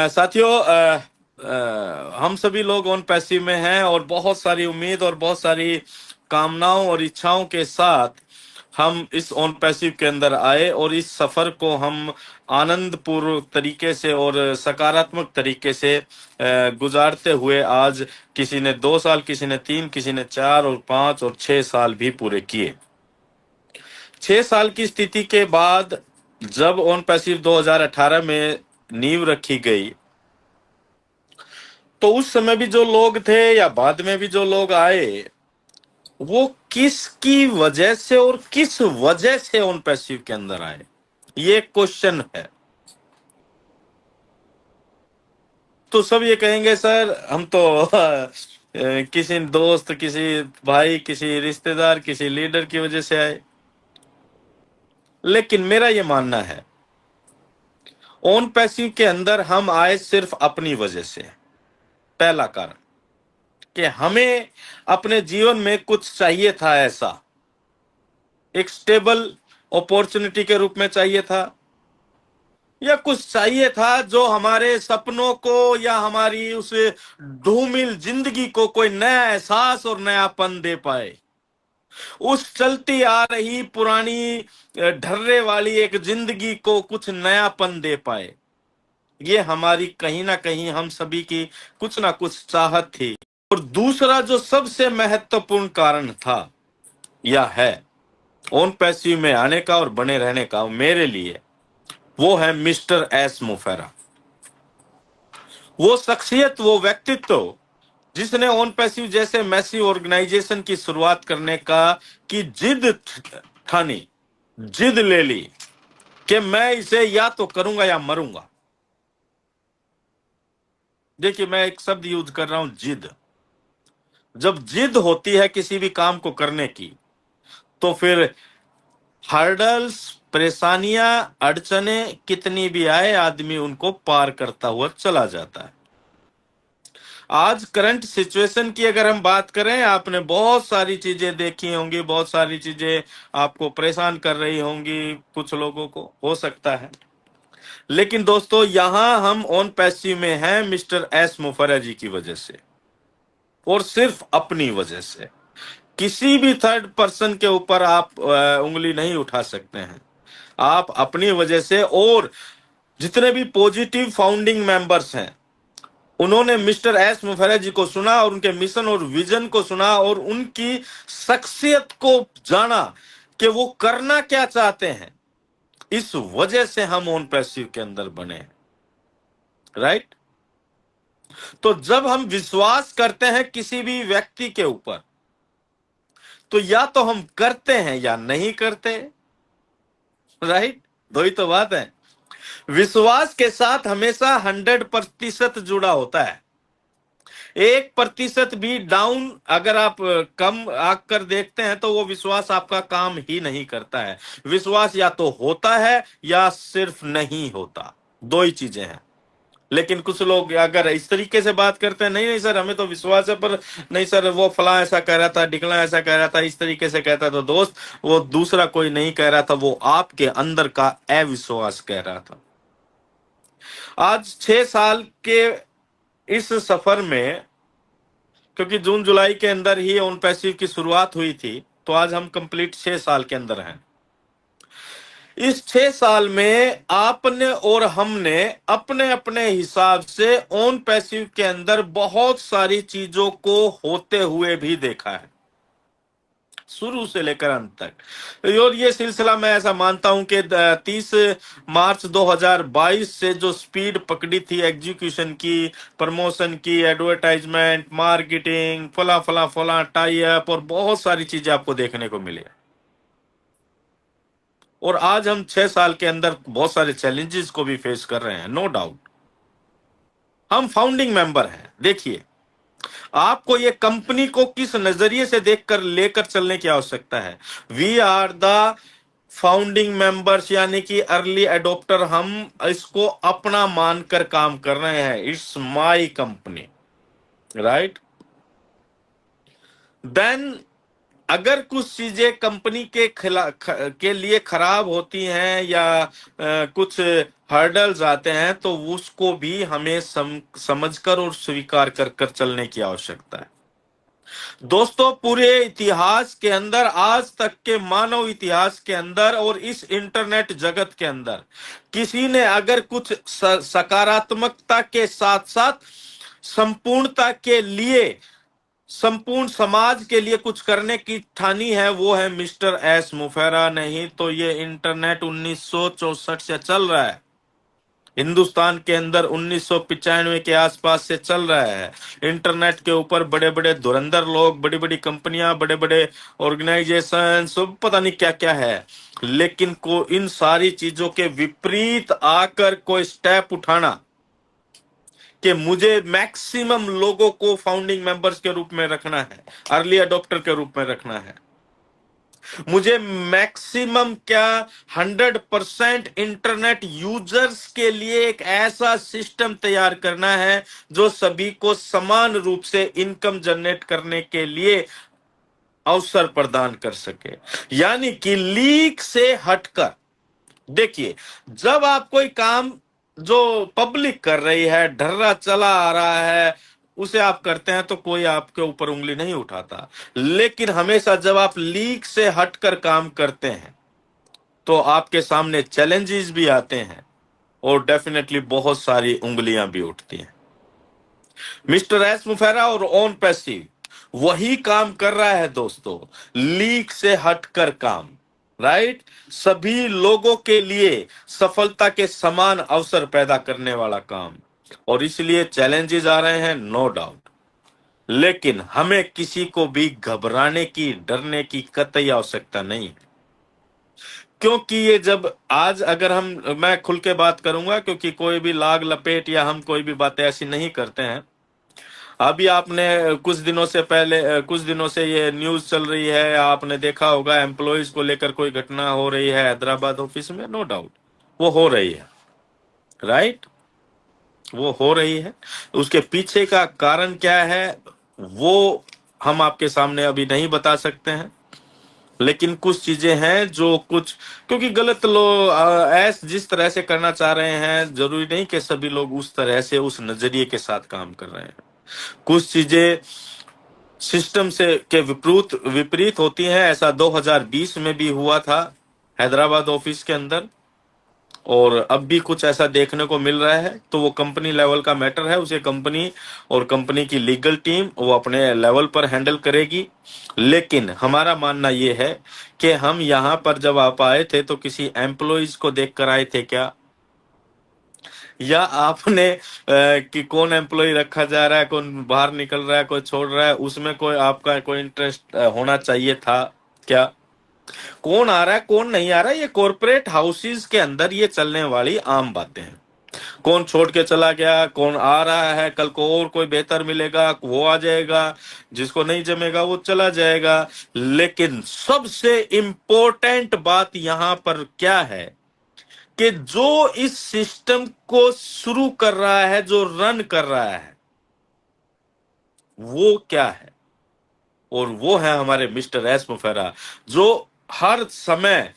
साथियों, हम सभी लोग ऑन पैसिव में हैं और बहुत सारी उम्मीद और बहुत सारी कामनाओं और इच्छाओं के साथ हम इस ऑन पैसिव के अंदर आए और इस सफर को हम आनंद पूर्वक तरीके से और सकारात्मक तरीके से गुजारते हुए आज किसी ने 2 साल, किसी ने 3, किसी ने 4 और 5 और 6 साल भी पूरे किए। 6 साल की स्थिति के बाद जब ऑन पैसिव 2018 में नींव रखी गई, तो उस समय भी जो लोग थे या बाद में भी जो लोग आए, वो किसकी वजह से और किस वजह से ऑन पैसिव के अंदर आए, ये क्वेश्चन है। तो सब ये कहेंगे सर हम तो किसी दोस्त, किसी भाई, किसी रिश्तेदार, किसी लीडर की वजह से आए। लेकिन मेरा ये मानना है ऑन पैसिव के अंदर हम आए सिर्फ अपनी वजह से। पहला कारण कि हमें अपने जीवन में कुछ चाहिए था, ऐसा एक स्टेबल अपॉर्चुनिटी के रूप में चाहिए था, या कुछ चाहिए था जो हमारे सपनों को या हमारी उस धूमिल जिंदगी को कोई नया एहसास और नयापन दे पाए। उस चलती आ रही पुरानी ढर्रे वाली एक जिंदगी को कुछ नयापन दे पाए। ये हमारी कहीं ना कहीं हम सभी की कुछ ना कुछ चाहत थी। और दूसरा जो सबसे महत्वपूर्ण कारण था या है ऑन पैसिव में आने का और बने रहने का मेरे लिए, वो है मिस्टर एस मुफेरा। वो शख्सियत, वो व्यक्तित्व जिसने ऑन पैसिव जैसे मैसिव ऑर्गेनाइजेशन की शुरुआत करने की जिद ठानी, जिद ले ली कि मैं इसे या तो करूंगा या मरूंगा। देखिए, मैं एक शब्द यूज कर रहा हूं, जिद। जब जिद होती है किसी भी काम को करने की, तो फिर हर्डल्स, परेशानियां, अड़चने कितनी भी आए, आदमी उनको पार करता हुआ चला जाता है। आज करंट सिचुएशन की अगर हम बात करें, आपने बहुत सारी चीजें देखी होंगी, बहुत सारी चीजें आपको परेशान कर रही होंगी, कुछ लोगों को हो सकता है। लेकिन दोस्तों, यहां हम ऑन पैसिव में हैं मिस्टर एस मुफर्रा जी की वजह से, और सिर्फ अपनी वजह से। किसी भी थर्ड पर्सन के ऊपर आप उंगली नहीं उठा सकते हैं। आप अपनी वजह से, और जितने भी पॉजिटिव फाउंडिंग मेंबर्स हैं, उन्होंने मिस्टर एस मुफर्रा जी को सुना और उनके मिशन और विजन को सुना और उनकी शख्सियत को जाना कि वो करना क्या चाहते हैं। इस वजह से हम ऑन पैसिव के अंदर बने हैं, राइट। तो जब हम विश्वास करते हैं किसी भी व्यक्ति के ऊपर, तो या तो हम करते हैं या नहीं करते, राइट। दो ही तो बात है। विश्वास के साथ हमेशा 100% जुड़ा होता है। 1% भी डाउन अगर आप कम आकर देखते हैं, तो वो विश्वास आपका काम ही नहीं करता है। विश्वास या तो होता है या सिर्फ नहीं होता, दो ही चीजें हैं। लेकिन कुछ लोग अगर इस तरीके से बात करते हैं, नहीं नहीं सर हमें तो विश्वास है, पर नहीं सर वो फला ऐसा कह रहा था, ढिकला ऐसा कह रहा था, इस तरीके से कहता। तो दोस्त, वो दूसरा कोई नहीं कह रहा था, वो आपके अंदर का अविश्वास कह रहा था। आज 6 साल के इस सफर में, क्योंकि जून जुलाई के अंदर ही ऑन पैसिव की शुरुआत हुई थी, तो आज हम कंप्लीट 6 साल के अंदर हैं। इस 6 साल में आपने और हमने अपने अपने हिसाब से ऑन पैसिव के अंदर बहुत सारी चीजों को होते हुए भी देखा है, शुरू से लेकर अंत तक। और ये सिलसिला मैं ऐसा मानता हूं कि 30 मार्च 2022 से जो स्पीड पकड़ी थी एग्जीक्यूशन की, प्रमोशन की, एडवर्टाइजमेंट, मार्केटिंग, फला फला फला, टाई अप और बहुत सारी चीजें आपको देखने को मिली। और आज हम 6 साल के अंदर बहुत सारे चैलेंजेस को भी फेस कर रहे हैं, नो डाउट। हम फाउंडिंग मेंबर हैं। देखिए, आपको ये कंपनी को किस नजरिए से देखकर लेकर चलने की आवश्यकता है। We are the founding members, यानी कि अर्ली एडोप्टर। हम इसको अपना मानकर काम कर रहे हैं। It's my company, right. Then अगर कुछ चीजें कंपनी के लिए खराब होती हैं या कुछ हर्डल्स आते हैं, तो उसको भी हमें समझकर और स्वीकार कर कर चलने की आवश्यकता है। दोस्तों, पूरे इतिहास के अंदर, आज तक के मानव इतिहास के अंदर और इस इंटरनेट जगत के अंदर, किसी ने अगर कुछ सकारात्मकता के साथ साथ संपूर्णता के लिए, संपूर्ण समाज के लिए कुछ करने की ठानी है, वो है मिस्टर एस मुफेरा। नहीं तो ये इंटरनेट 1964 से चल रहा है, हिंदुस्तान के अंदर 1995 के आसपास से चल रहा है। इंटरनेट के ऊपर बड़े बड़े धुरंधर लोग, बड़ी बड़ी कंपनियां, बड़े बड़े ऑर्गेनाइजेशन, सब पता नहीं क्या क्या है, लेकिन को इन सारी चीजों के विपरीत आकर कोई स्टेप उठाना कि मुझे मैक्सिमम लोगों को फाउंडिंग मेंबर्स के रूप में रखना है, अर्ली अडॉप्टर के रूप में रखना है, मुझे मैक्सिमम क्या 100% इंटरनेट यूजर्स के लिए एक ऐसा सिस्टम तैयार करना है जो सभी को समान रूप से इनकम जनरेट करने के लिए अवसर प्रदान कर सके। यानी कि लीक से हटकर, देखिए, जब आप कोई काम जो पब्लिक कर रही है, ढर्रा चला आ रहा है, उसे आप करते हैं तो कोई आपके ऊपर उंगली नहीं उठाता। लेकिन हमेशा जब आप लीक से हटकर काम करते हैं तो आपके सामने चैलेंजेस भी आते हैं और डेफिनेटली बहुत सारी उंगलियां भी उठती हैं। मिस्टर एस मुफेरा और ऑन पैसिव वही काम कर रहा है दोस्तों, लीक से हटकर काम, राइट, सभी लोगों के लिए सफलता के समान अवसर पैदा करने वाला काम। और इसलिए चैलेंजेस आ रहे हैं, नो डाउट, लेकिन हमें किसी को भी घबराने की, डरने की कतई आवश्यकता नहीं है। क्योंकि ये जब आज अगर मैं खुल के बात करूंगा, क्योंकि कोई भी लाग लपेट या हम कोई भी बातें ऐसी नहीं करते हैं। अभी आपने कुछ दिनों से पहले, कुछ दिनों से ये न्यूज चल रही है, आपने देखा होगा, एम्प्लॉयज को लेकर कोई घटना हो रही है हैदराबाद ऑफिस में। नो डाउट वो हो रही है, राइट, वो हो रही है। उसके पीछे का कारण क्या है वो हम आपके सामने अभी नहीं बता सकते हैं, लेकिन कुछ चीजें हैं जो कुछ, क्योंकि गलत लोग ऐस जिस तरह से करना चाह रहे हैं, जरूरी नहीं कि सभी लोग उस तरह से, उस नजरिए के साथ काम कर रहे हैं। कुछ चीजें सिस्टम से के विपरीत विपरीत होती हैं। ऐसा 2020 में भी हुआ था हैदराबाद ऑफिस के अंदर, और अब भी कुछ ऐसा देखने को मिल रहा है। तो वो कंपनी लेवल का मैटर है, उसे कंपनी और कंपनी की लीगल टीम वो अपने लेवल पर हैंडल करेगी। लेकिन हमारा मानना ये है कि हम यहाँ पर जब आप आए थे तो किसी एम्प्लॉइज को देख कर आए थे क्या, या आपने कि कौन एम्प्लॉय रखा जा रहा है, कौन बाहर निकल रहा है, कोई छोड़ रहा है, उसमें कोई आपका कोई इंटरेस्ट होना चाहिए था क्या? कौन आ रहा है, कौन नहीं आ रहा है, ये कॉर्पोरेट हाउसेस के अंदर ये चलने वाली आम बातें हैं। कौन छोड़ के चला गया, कौन आ रहा है, कल को और कोई बेहतर मिलेगा वो आ जाएगा, जिसको नहीं जमेगा वो चला जाएगा। लेकिन सबसे इंपॉर्टेंट बात यहां पर क्या है कि जो इस सिस्टम को शुरू कर रहा है, जो रन कर रहा है, वो क्या है? और वो है हमारे मिस्टर एस मुफेरा, जो हर समय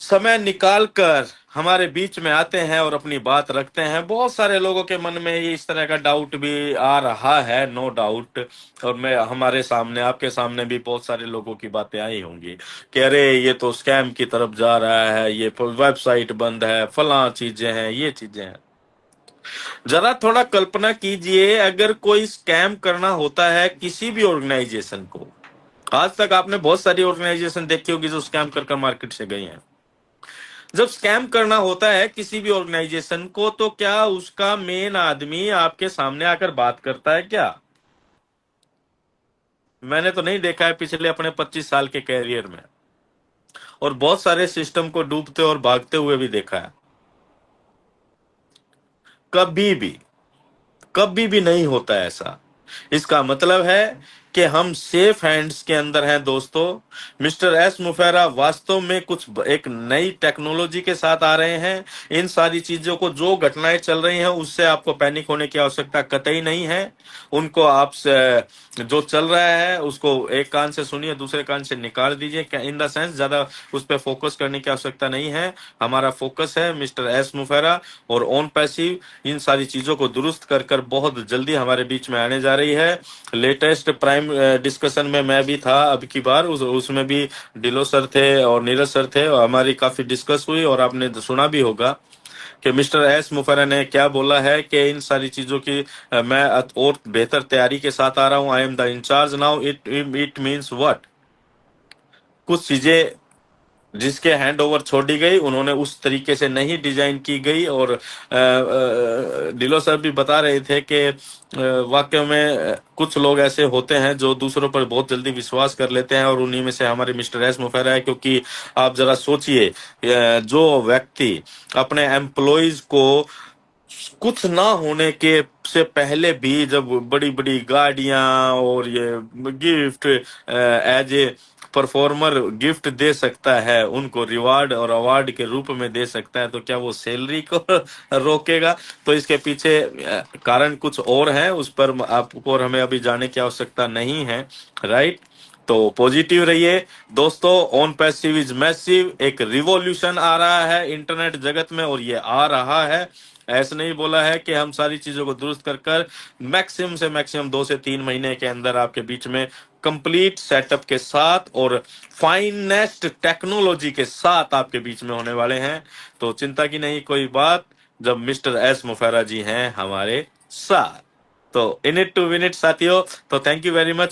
समय निकाल कर हमारे बीच में आते हैं और अपनी बात रखते हैं। बहुत सारे लोगों के मन में ये इस तरह का डाउट भी आ रहा है, नो डाउट, और मैं हमारे सामने, आपके सामने भी बहुत सारे लोगों की बातें आई होंगी कि अरे ये तो स्कैम की तरफ जा रहा है, ये वेबसाइट बंद है, फलां चीजें हैं, ये चीजें हैं। जरा थोड़ा कल्पना कीजिए, अगर कोई स्कैम करना होता है किसी भी ऑर्गेनाइजेशन को, आज तक आपने बहुत सारी ऑर्गेनाइजेशन देखी होगी जो स्कैम कर मार्केट से गई हैं। जब स्कैम करना होता है किसी भी ऑर्गेनाइजेशन को, तो क्या उसका मेन आदमी आपके सामने आकर बात करता है क्या? मैंने तो नहीं देखा है पिछले अपने 25 साल के कैरियर में, और बहुत सारे सिस्टम को डूबते और भागते हुए भी देखा है। कभी भी, कभी भी नहीं होता ऐसा। इसका मतलब है कि हम सेफ हैंड्स के अंदर हैं दोस्तों। मिस्टर एस मुफेरा वास्तव में एक नई टेक्नोलॉजी के साथ आ रहे हैं। इन सारी चीजों को, जो घटनाएं चल रही हैं, उससे आपको पैनिक होने की आवश्यकता कतई नहीं है। उनको जो चल रहा है उसको एक कान से सुनिए, दूसरे कान से निकाल दीजिए। इन द सेंस ज्यादा उस पर फोकस करने की आवश्यकता नहीं है। हमारा फोकस है मिस्टर एस मुफेरा और ऑन पैसिव इन सारी चीजों को दुरुस्त कर कर बहुत जल्दी हमारे बीच में आने जा रही है। लेटेस्ट प्राइम डिस्कशन में मैं भी था अब की बार, उसमें भी डिलो सर थे और नीरज सर थे, और हमारी काफी डिस्कस हुई, और आपने सुना भी होगा कि मिस्टर एस मुफेरा ने क्या बोला है कि इन सारी चीजों की मैं और बेहतर तैयारी के साथ आ रहा हूं। I am the in-charge now. It means what? कुछ चीजें जिसके हैंड ओवर छोड़ी गई, उन्होंने उस तरीके से नहीं डिजाइन की गई। और डिलो सर भी बता रहे थे कि वाकई में कुछ लोग ऐसे होते हैं जो दूसरों पर बहुत जल्दी विश्वास कर लेते हैं, और उन्हीं में से हमारे मिस्टर एस मुफेरा है। क्योंकि आप जरा सोचिए, जो व्यक्ति अपने एम्प्लॉयज को कुछ ना होने के से पहले भी, जब बड़ी बड़ी गाड़ियां और ये gift as a performer gift दे सकता है, उनको रिवार्ड और अवार्ड के रूप में दे सकता है, तो क्या वो सैलरी को रोकेगा? तो इसके पीछे कारण कुछ और है, उस पर आपको और हमें अभी जाने की आवश्यकता नहीं है। राइट? तो पॉजिटिव रहिए दोस्तों। On passive is massive. एक रिवॉल्यूशन आ रहा है इंटरनेट जगत में, और ये आ रहा है। ऐसे नहीं बोला है कि हम सारी चीजों को दुरुस्त कर कर मैक्सिमम से मैक्सिमम 2 से 3 महीने के अंदर आपके बीच में कंप्लीट सेटअप के साथ और फाइनेस्ट टेक्नोलॉजी के साथ आपके बीच में होने वाले हैं। तो चिंता की नहीं कोई बात, जब मिस्टर एस मुफेरा जी हैं हमारे साथ। तो in it to win it साथियों। तो थैंक यू वेरी मच।